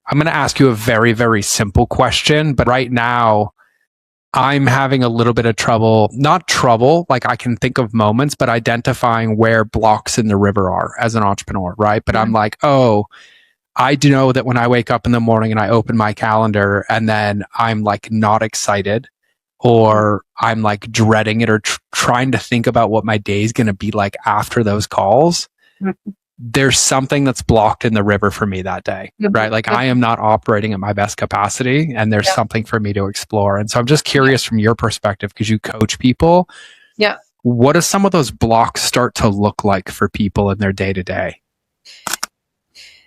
I'm going to ask you a very, very simple question, but right now I'm having a little bit of trouble, not trouble, like I can think of moments, but identifying where blocks in the river are as an entrepreneur, right? But I'm like, oh, I do know that when I wake up in the morning and I open my calendar and then I'm like not excited or I'm like dreading it or trying to think about what my day is going to be like after those calls, there's something that's blocked in the river for me that day, right? Like I am not operating at my best capacity and there's something for me to explore. And so I'm just curious from your perspective, because you coach people. Yeah. What do some of those blocks start to look like for people in their day to day?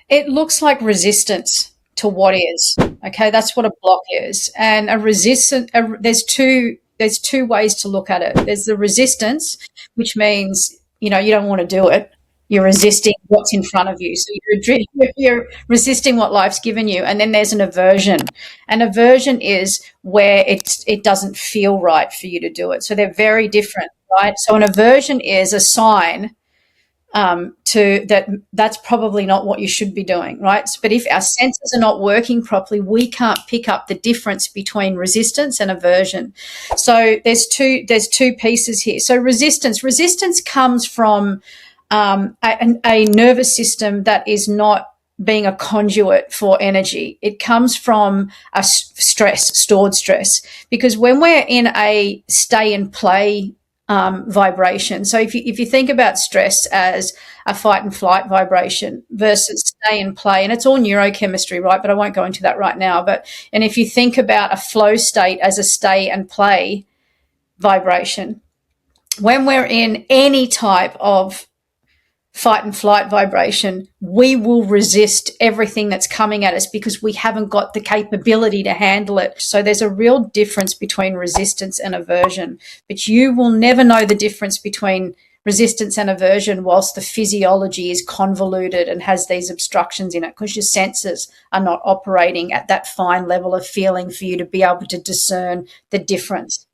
It looks like resistance to what is. Okay, that's what a block is. And there's two ways to look at it. There's the resistance, which means, you don't want to do it. You're resisting what's in front of you. So you're resisting what life's given you. And then there's an aversion. An aversion is where it doesn't feel right for you to do it. So they're very different, right? So an aversion is a sign that's probably not what you should be doing, right? But if our senses are not working properly, we can't pick up the difference between resistance and aversion. So there's two pieces here. So resistance comes from a nervous system that is not being a conduit for energy. It comes from a stored stress, because when we're in a stay and play vibration. So if you think about stress as a fight and flight vibration versus stay and play, and it's all neurochemistry, right? But I won't go into that right now. And if you think about a flow state as a stay and play vibration, when we're in any type of fight and flight vibration, we will resist everything that's coming at us because we haven't got the capability to handle it. So there's a real difference between resistance and aversion, but you will never know the difference between resistance and aversion whilst the physiology is convoluted and has these obstructions in it, because your senses are not operating at that fine level of feeling for you to be able to discern the difference.